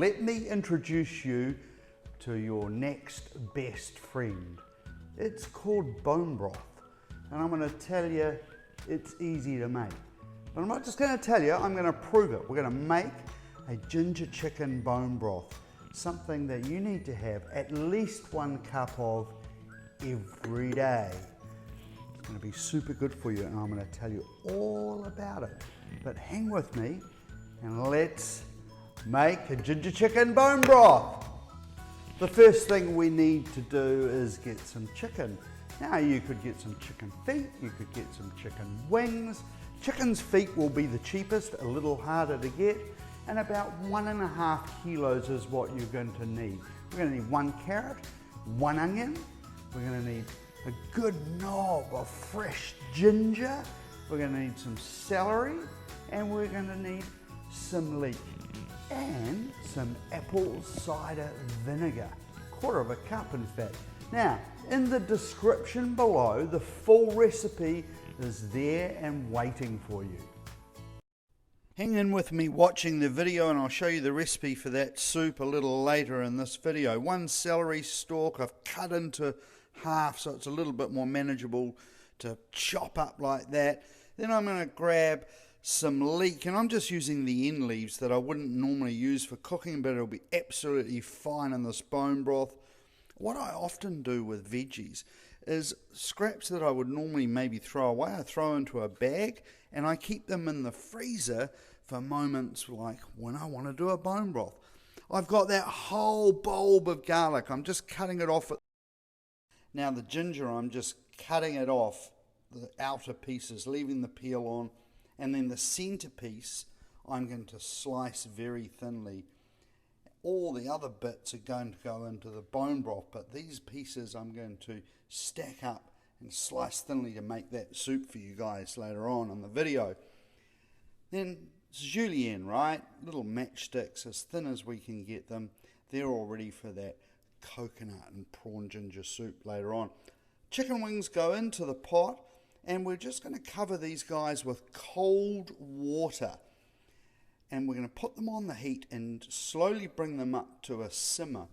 Let me introduce you to your next best friend. It's called bone broth, and I'm going to tell you it's easy to make. But I'm not just going to tell you, I'm going to prove it. We're going to make a ginger chicken bone broth, something that you need to have at least 1 cup of every day. It's going to be super good for you, and I'm going to tell you all about it. But hang with me and let's make a ginger chicken bone broth. The first thing we need to do is get some chicken. Now you could get some chicken feet, you could get some chicken wings. Chicken's feet will be the cheapest, a little harder to get, and about 1.5 kilos is what you're going to need. We're going to need 1 carrot, 1 onion, we're going to need a good knob of fresh ginger, we're going to need some celery, and we're going to need some leek and some apple cider vinegar, 1/4 cup in fact. Now, in the description below, the full recipe is there and waiting for you. Hang in with me watching the video and I'll show you the recipe for that soup a little later in this video. 1 celery stalk I've cut into half so it's a little bit more manageable to chop up like that. Then I'm going to grab some leek, and I'm just using the end leaves that I wouldn't normally use for cooking, but it'll be absolutely fine in this bone broth. What I often do with veggies is scraps that I would normally maybe throw away, I throw into a bag and I keep them in the freezer for moments like when I want to do a bone broth. I've got that whole bulb of garlic, I'm just cutting it off. Now the ginger, I'm just cutting it off, the outer pieces, leaving the peel on. And then the centerpiece, I'm going to slice very thinly. All the other bits are going to go into the bone broth, but these pieces I'm going to stack up and slice thinly to make that soup for you guys later on in the video. Then julienne, right? Little matchsticks, as thin as we can get them. They're all ready for that coconut and prawn ginger soup later on. Chicken wings go into the pot. And we're just going to cover these guys with cold water. And we're going to put them on the heat and slowly bring them up to a simmer.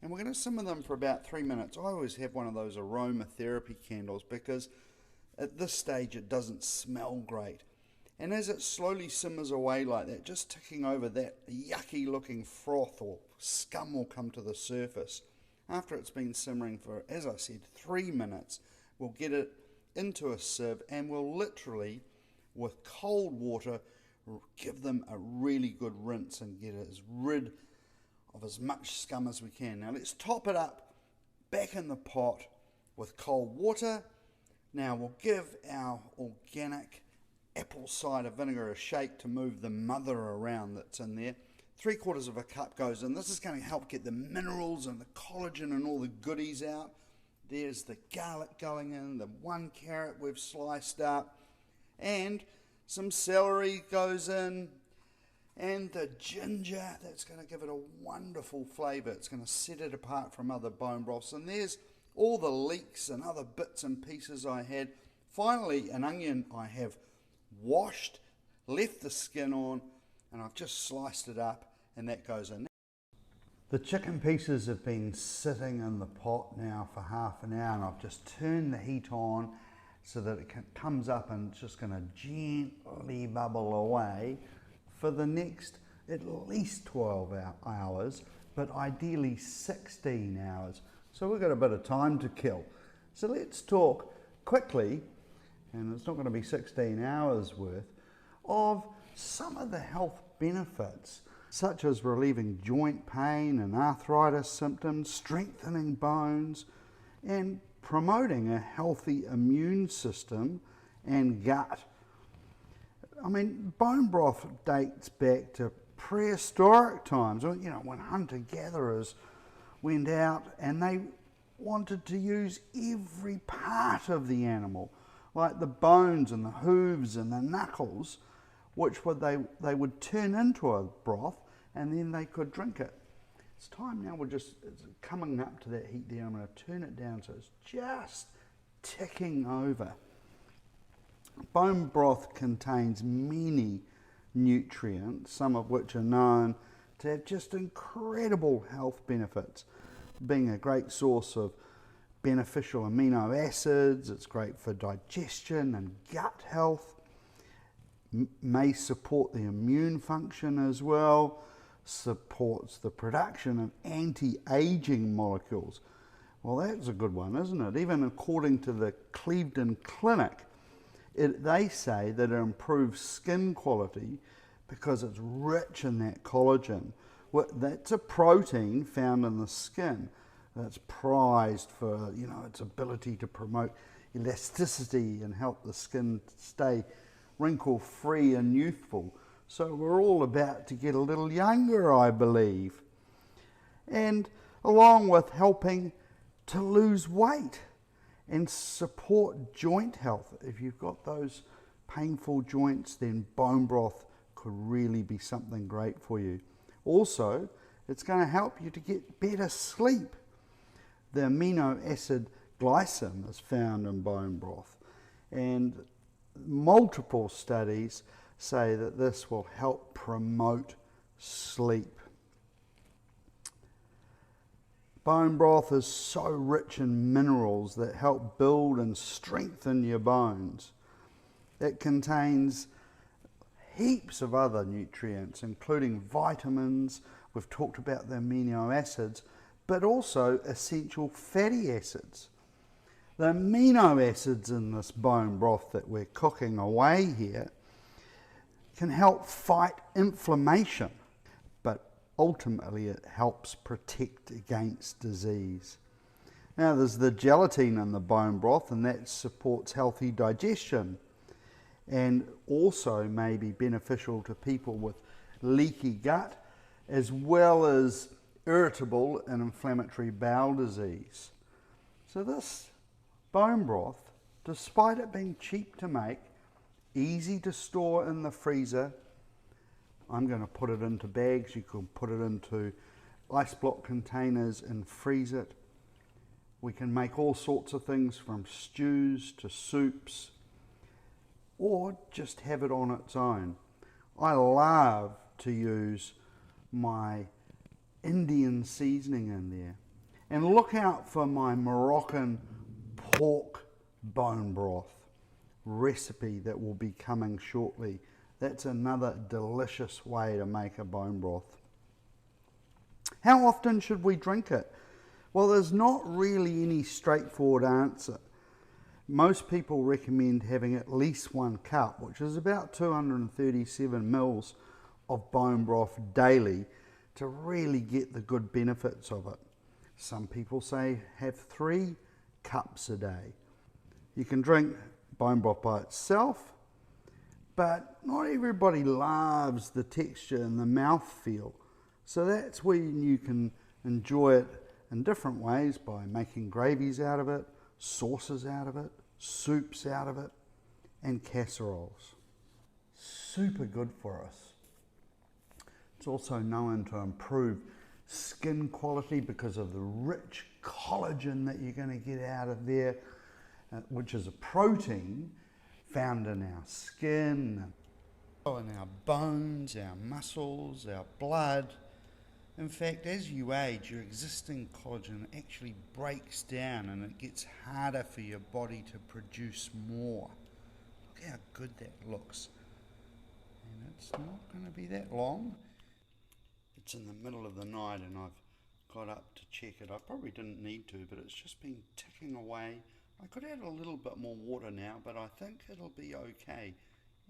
And we're going to simmer them for about 3 minutes. I always have one of those aromatherapy candles because at this stage it doesn't smell great. And as it slowly simmers away like that, just ticking over, that yucky looking froth or scum will come to the surface. After it's been simmering for, as I said, 3 minutes, we'll get it into a sieve and we'll literally, with cold water, give them a really good rinse and get as rid of as much scum as we can. Now let's top it up back in the pot with cold water. Now we'll give our organic apple cider vinegar a shake to move the mother around that's in there. 3/4 cup goes in. This is going to help get the minerals and the collagen and all the goodies out. There's the garlic going in, the 1 carrot we've sliced up, and some celery goes in, and the ginger, that's going to give it a wonderful flavour. It's going to set it apart from other bone broths. And there's all the leeks and other bits and pieces I had. Finally, an onion I have washed, left the skin on, and I've just sliced it up, and that goes in. The chicken pieces have been sitting in the pot now for half an hour, and I've just turned the heat on so that it comes up and it's just going to gently bubble away for the next at least 12 hours, but ideally 16 hours. So we've got a bit of time to kill. So let's talk quickly, and it's not going to be 16 hours worth, of some of the health benefits, such as relieving joint pain and arthritis symptoms, strengthening bones, and promoting a healthy immune system and gut. I mean, bone broth dates back to prehistoric times, you know, when hunter-gatherers went out and they wanted to use every part of the animal, like the bones and the hooves and the knuckles, which they would turn into a broth, and then they could drink it. It's time now, it's coming up to that heat there. I'm going to turn it down so it's just ticking over. Bone broth contains many nutrients, some of which are known to have just incredible health benefits, being a great source of beneficial amino acids. It's great for digestion and gut health, may support the immune function as well, supports the production of anti-aging molecules. Well, that's a good one, isn't it? Even according to the Cleveland Clinic, they say that it improves skin quality because it's rich in that collagen. That's a protein found in the skin that's prized for, you know, its ability to promote elasticity and help the skin stay wrinkle-free and youthful. So we're all about to get a little younger, I believe. And along with helping to lose weight and support joint health. If you've got those painful joints, then bone broth could really be something great for you. Also, it's going to help you to get better sleep. The amino acid glycine is found in bone broth, and multiple studies say that this will help promote sleep. Bone broth is so rich in minerals that help build and strengthen your bones. It contains heaps of other nutrients, including vitamins. We've talked about the amino acids, but also essential fatty acids. The amino acids in this bone broth that we're cooking away here can help fight inflammation, but ultimately it helps protect against disease. Now there's the gelatin in the bone broth, and that supports healthy digestion and also may be beneficial to people with leaky gut as well as irritable and inflammatory bowel disease. So this bone broth, despite it being cheap to make, easy to store in the freezer, I'm going to put it into bags. You can put it into ice block containers and freeze it. We can make all sorts of things from stews to soups, or just have it on its own. I love to use my Indian seasoning in there. And look out for my Moroccan pork bone broth recipe that will be coming shortly. That's another delicious way to make a bone broth. How often should we drink it? Well, there's not really any straightforward answer. Most people recommend having at least 1 cup, which is about 237 mils of bone broth daily, to really get the good benefits of it. Some people say have 3 cups a day. You can drink bone broth by itself, but not everybody loves the texture and the mouthfeel. So that's when you can enjoy it in different ways, by making gravies out of it, sauces out of it, soups out of it, and casseroles. Super good for us. It's also known to improve skin quality because of the rich collagen that you're going to get out of there, which is a protein found in our skin, in our bones, our muscles, our blood. In fact, as you age, your existing collagen actually breaks down and it gets harder for your body to produce more. Look how good that looks. And it's not going to be that long. It's in the middle of the night and I've got up to check it. I probably didn't need to, but it's just been ticking away. I could add a little bit more water now, but I think it'll be okay.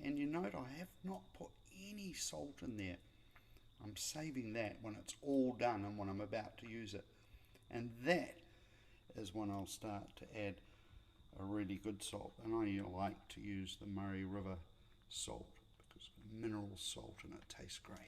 And you note I have not put any salt in there. I'm saving that when it's all done and when I'm about to use it. And that is when I'll start to add a really good salt. And I like to use the Murray River salt because it's mineral salt and it tastes great.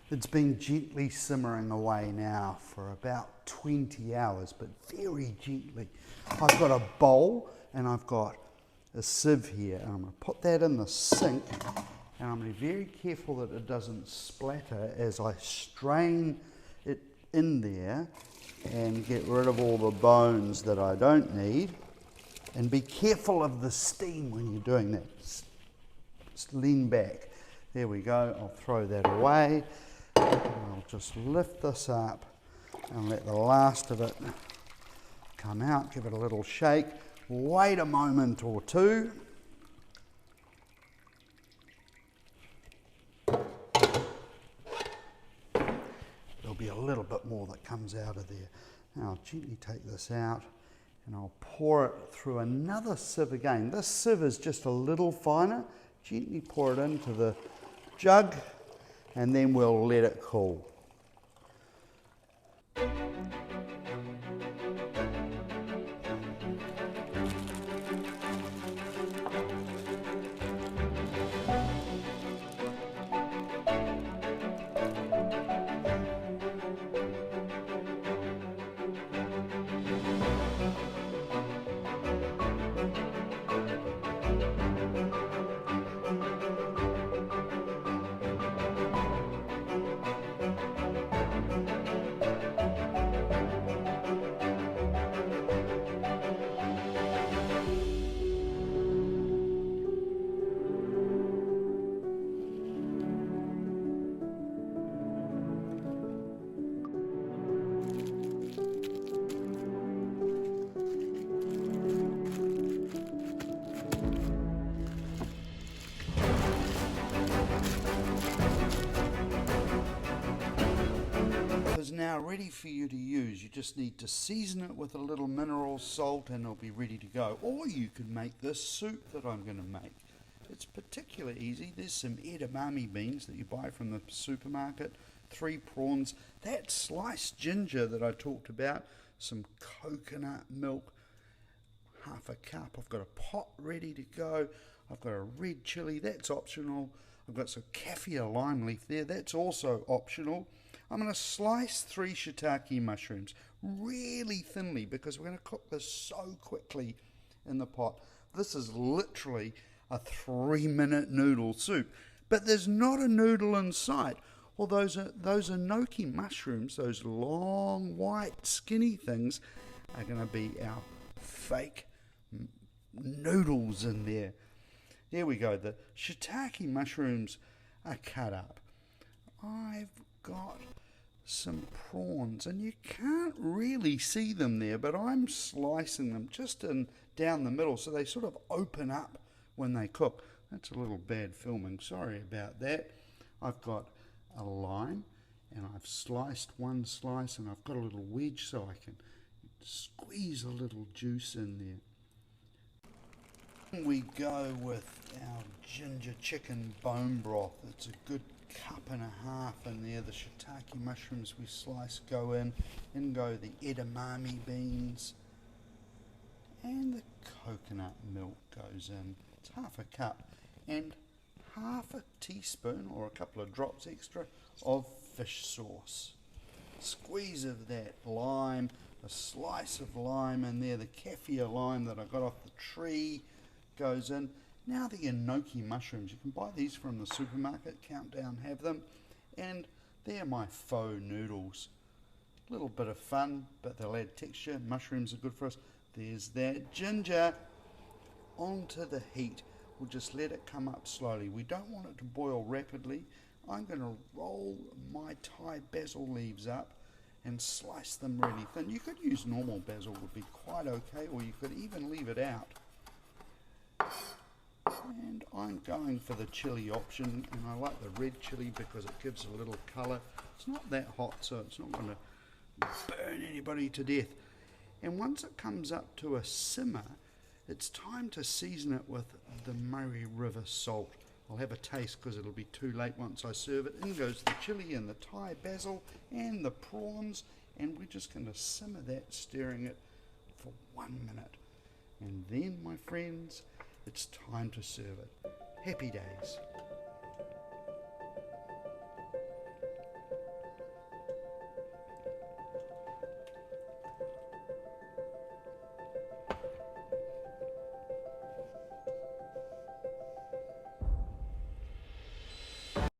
It's been gently simmering away now for about 20 hours, but very gently. I've got a bowl and I've got a sieve here, and I'm going to put that in the sink, and I'm going to be very careful that it doesn't splatter as I strain it in there and get rid of all the bones that I don't need. And be careful of the steam when you're doing that. Just lean back. There we go. I'll throw that away. And I'll just lift this up and let the last of it come out. Give it a little shake. Wait a moment or two. There'll be a little bit more that comes out of there. Now I'll gently take this out and I'll pour it through another sieve again. This sieve is just a little finer. Gently pour it into the jug and then we'll let it cool. Is now ready for you to use. You just need to season it with a little mineral salt and it'll be ready to go. Or you could make this soup that I'm going to make. It's particularly easy. There's some edamame beans that you buy from the supermarket, 3 prawns, that sliced ginger that I talked about, some coconut milk, half a cup. I've got a pot ready to go. I've got a red chilli, that's optional. I've got some kaffir lime leaf there, that's also optional. I'm going to slice 3 shiitake mushrooms really thinly because we're going to cook this so quickly in the pot. This is literally a 3-minute noodle soup, but there's not a noodle in sight. Well, those enoki mushrooms, those long, white, skinny things, are going to be our fake noodles in there. There we go. The shiitake mushrooms are cut up. I've got some prawns and you can't really see them there, but I'm slicing them just down the middle so they sort of open up when they cook. That's a little bad filming, sorry about that. I've got a lime and I've sliced one slice and I've got a little wedge so I can squeeze a little juice in there. We go with our ginger chicken bone broth. It's a good cup and a half in there. The shiitake mushrooms we slice go in go the edamame beans, and the coconut milk goes in. It's half a cup, and half a teaspoon or a couple of drops extra of fish sauce. Squeeze of that lime, a slice of lime in there, the kaffir lime that I got off the tree goes in. Now the enoki mushrooms, you can buy these from the supermarket, Countdown have them, and they're my faux noodles. A little bit of fun, but they'll add texture. Mushrooms are good for us. There's that ginger. Onto the heat. We'll just let it come up slowly. We don't want it to boil rapidly. I'm going to roll my Thai basil leaves up and slice them really thin. You could use normal basil, would be quite okay, or you could even leave it out. And I'm going for the chili option, and I like the red chili because it gives a little colour. It's not that hot, so it's not going to burn anybody to death. And once it comes up to a simmer, it's time to season it with the Murray River salt. I'll have a taste because it'll be too late once I serve it. In goes the chili and the Thai basil and the prawns, and we're just going to simmer that, stirring it for 1 minute. And then, my friends, it's time to serve it. Happy days.